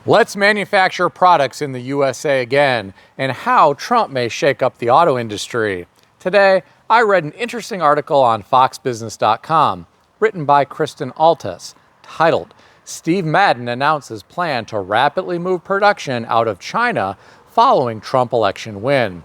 Let's manufacture products in the USA again, and how Trump may shake up the auto industry. Today, I read an interesting article on foxbusiness.com, written by Kristen Altus, titled, "Steve Madden Announces Plan to Rapidly Move Production Out of China Following Trump Election Win."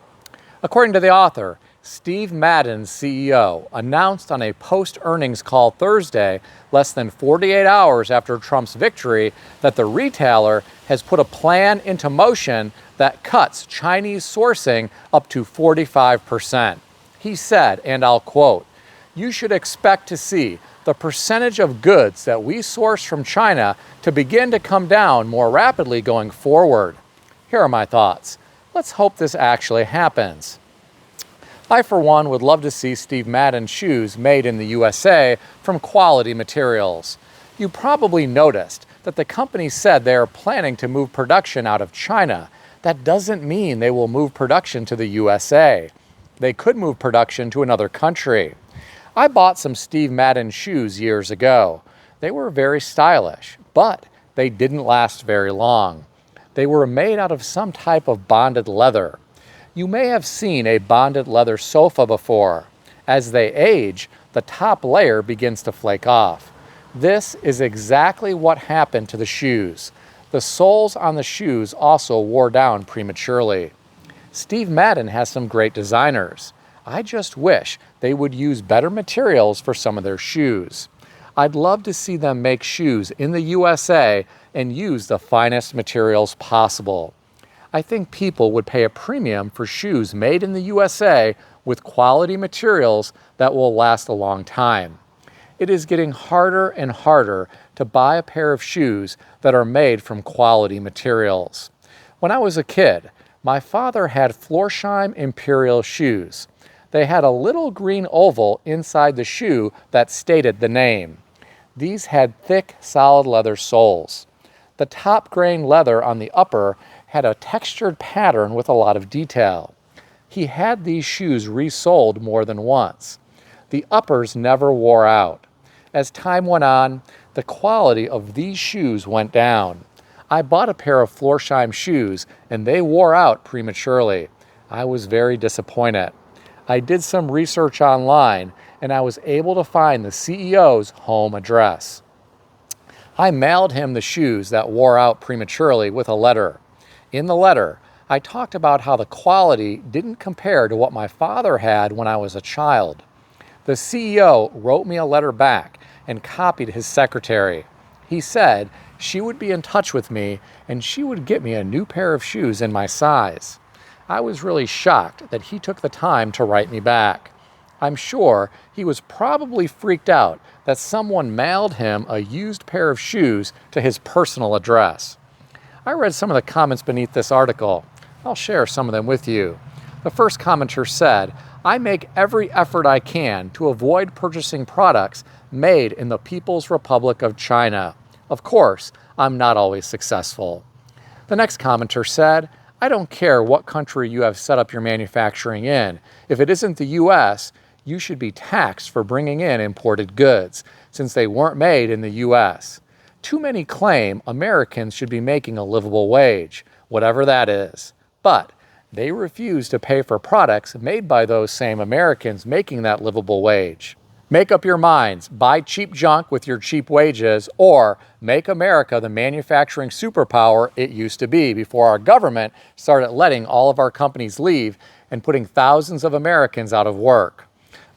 According to the author, Steve Madden's CEO announced on a post-earnings call Thursday, less than 48 hours after Trump's victory, that the retailer has put a plan into motion that cuts Chinese sourcing up to 45%. He said, and I'll quote, "You should expect to see the percentage of goods that we source from China to begin to come down more rapidly going forward." Here are my thoughts. Let's hope this actually happens. I, for one, would love to see Steve Madden shoes made in the USA from quality materials. You probably noticed that the company said they are planning to move production out of China. That doesn't mean they will move production to the USA. They could move production to another country. I bought some Steve Madden shoes years ago. They were very stylish, but they didn't last very long. They were made out of some type of bonded leather. You may have seen a bonded leather sofa before. As they age, the top layer begins to flake off. This is exactly what happened to the shoes. The soles on the shoes also wore down prematurely. Steve Madden has some great designers. I just wish they would use better materials for some of their shoes. I'd love to see them make shoes in the USA and use the finest materials possible. I think people would pay a premium for shoes made in the USA with quality materials that will last a long time. It is getting harder and harder to buy a pair of shoes that are made from quality materials. When I was a kid, my father had Florsheim Imperial shoes. They had a little green oval inside the shoe that stated the name. These had thick, solid leather soles. The top grain leather on the upper had a textured pattern with a lot of detail. He had these shoes resoled more than once. The uppers never wore out. As time went on, the quality of these shoes went down. I bought a pair of Florsheim shoes and they wore out prematurely. I was very disappointed. I did some research online and I was able to find the CEO's home address. I mailed him the shoes that wore out prematurely with a letter. In the letter, I talked about how the quality didn't compare to what my father had when I was a child. The CEO wrote me a letter back and copied his secretary. He said she would be in touch with me and she would get me a new pair of shoes in my size. I was really shocked that he took the time to write me back. I'm sure he was probably freaked out that someone mailed him a used pair of shoes to his personal address. I read some of the comments beneath this article. I'll share some of them with you. The first commenter said, "I make every effort I can to avoid purchasing products made in the People's Republic of China. Of course, I'm not always successful." The next commenter said, "I don't care what country you have set up your manufacturing in. If it isn't the US, you should be taxed for bringing in imported goods, since they weren't made in the US. Too many claim Americans should be making a livable wage, whatever that is. But they refuse to pay for products made by those same Americans making that livable wage. Make up your minds, buy cheap junk with your cheap wages, or make America the manufacturing superpower it used to be before our government started letting all of our companies leave and putting thousands of Americans out of work."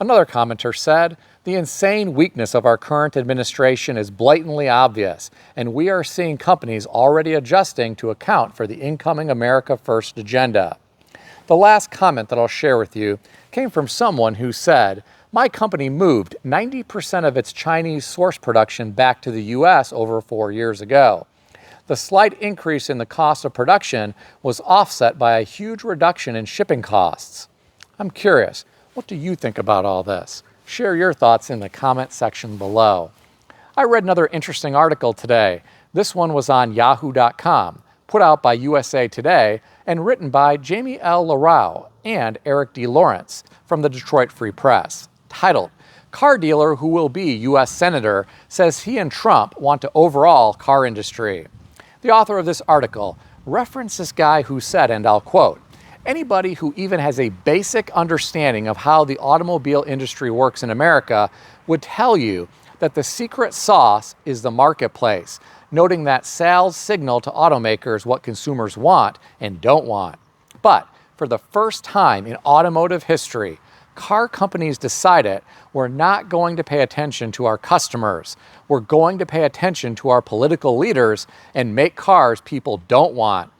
Another commenter said, "The insane weakness of our current administration is blatantly obvious, and we are seeing companies already adjusting to account for the incoming America First agenda." The last comment that I'll share with you came from someone who said, "My company moved 90% of its Chinese source production back to the US over 4 years ago. The slight increase in the cost of production was offset by a huge reduction in shipping costs." I'm curious, what do you think about all this? Share your thoughts in the comment section below. I read another interesting article today. This one was on yahoo.com, put out by USA Today and written by Jamie L. Larau and Eric D. Lawrence from the Detroit Free Press, titled, "Car Dealer Who Will Be U.S. Senator Says He and Trump Want to Overhaul Car Industry." The author of this article referenced this guy who said, and I'll quote, "Anybody who even has a basic understanding of how the automobile industry works in America would tell you that the secret sauce is the marketplace," noting that sales signal to automakers what consumers want and don't want. But for the first time in automotive history, car companies decided we're not going to pay attention to our customers. We're going to pay attention to our political leaders and make cars people don't want.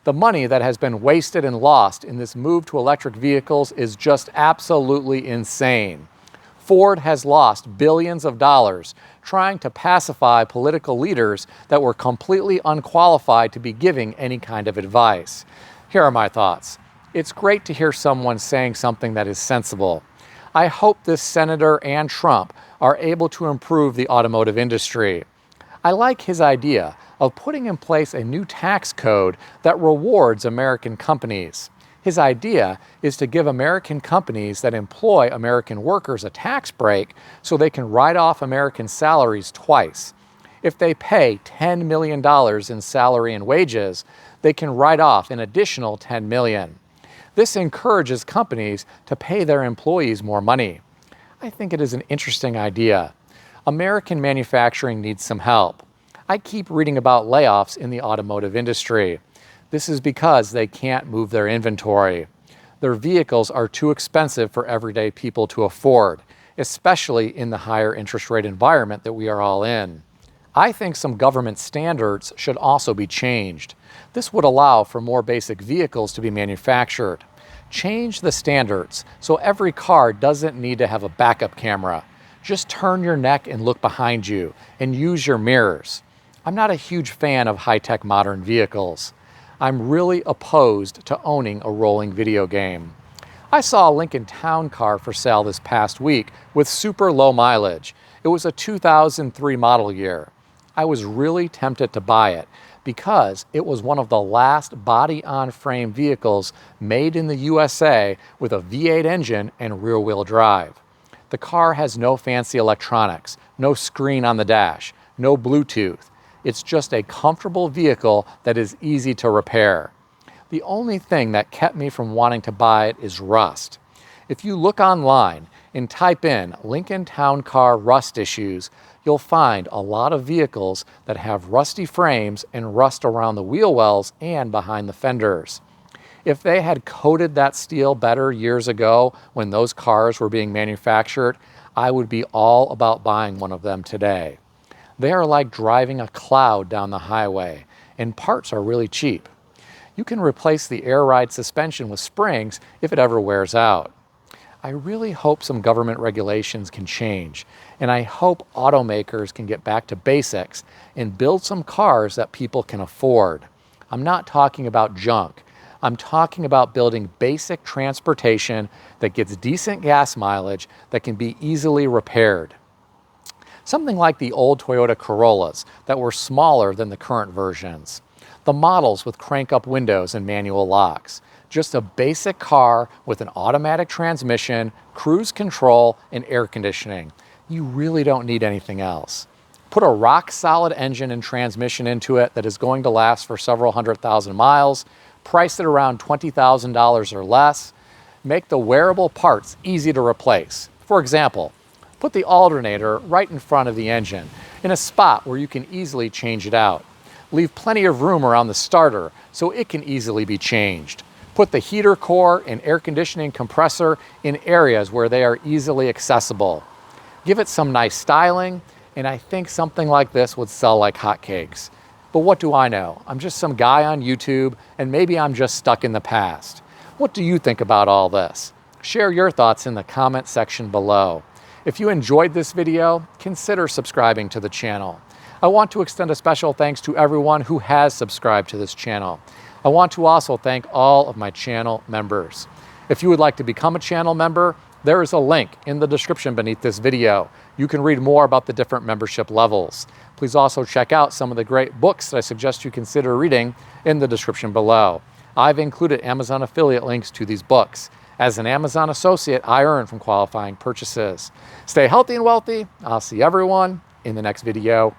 The money that has been wasted and lost in this move to electric vehicles is just absolutely insane. Ford has lost billions of dollars trying to pacify political leaders that were completely unqualified to be giving any kind of advice. Here are my thoughts. It's great to hear someone saying something that is sensible. I hope this senator and Trump are able to improve the automotive industry. I like his idea of putting in place a new tax code that rewards American companies. His idea is to give American companies that employ American workers a tax break so they can write off American salaries twice. If they pay $10 million in salary and wages, they can write off an additional $10 million. This encourages companies to pay their employees more money. I think it is an interesting idea. American manufacturing needs some help. I keep reading about layoffs in the automotive industry. This is because they can't move their inventory. Their vehicles are too expensive for everyday people to afford, especially in the higher interest rate environment that we are all in. I think some government standards should also be changed. This would allow for more basic vehicles to be manufactured. Change the standards so every car doesn't need to have a backup camera. Just turn your neck and look behind you and use your mirrors. I'm not a huge fan of high-tech modern vehicles. I'm really opposed to owning a rolling video game. I saw a Lincoln Town Car for sale this past week with super low mileage. It was a 2003 model year. I was really tempted to buy it because it was one of the last body-on-frame vehicles made in the USA with a V8 engine and rear-wheel drive. The car has no fancy electronics, no screen on the dash, no Bluetooth. It's just a comfortable vehicle that is easy to repair. The only thing that kept me from wanting to buy it is rust. If you look online and type in Lincoln Town Car rust issues, you'll find a lot of vehicles that have rusty frames and rust around the wheel wells and behind the fenders. If they had coated that steel better years ago when those cars were being manufactured, I would be all about buying one of them today. They are like driving a cloud down the highway, and parts are really cheap. You can replace the air ride suspension with springs if it ever wears out. I really hope some government regulations can change, and I hope automakers can get back to basics and build some cars that people can afford. I'm not talking about junk. I'm talking about building basic transportation that gets decent gas mileage that can be easily repaired. Something like the old Toyota Corollas that were smaller than the current versions. The models with crank-up windows and manual locks. Just a basic car with an automatic transmission, cruise control, and air conditioning. You really don't need anything else. Put a rock-solid engine and transmission into it that is going to last for several 100,000 miles, price it around $20,000 or less, make the wearable parts easy to replace. For example, put the alternator right in front of the engine, in a spot where you can easily change it out. Leave plenty of room around the starter so it can easily be changed. Put the heater core and air conditioning compressor in areas where they are easily accessible. Give it some nice styling, and I think something like this would sell like hotcakes. But what do I know? I'm just some guy on YouTube, and maybe I'm just stuck in the past. What do you think about all this? Share your thoughts in the comment section below. If you enjoyed this video, consider subscribing to the channel. I want to extend a special thanks to everyone who has subscribed to this channel. I want to also thank all of my channel members. If you would like to become a channel member, there is a link in the description beneath this video. You can read more about the different membership levels. Please also check out some of the great books that I suggest you consider reading in the description below. I've included Amazon affiliate links to these books. As an Amazon associate, I earn from qualifying purchases. Stay healthy and wealthy. I'll see everyone in the next video.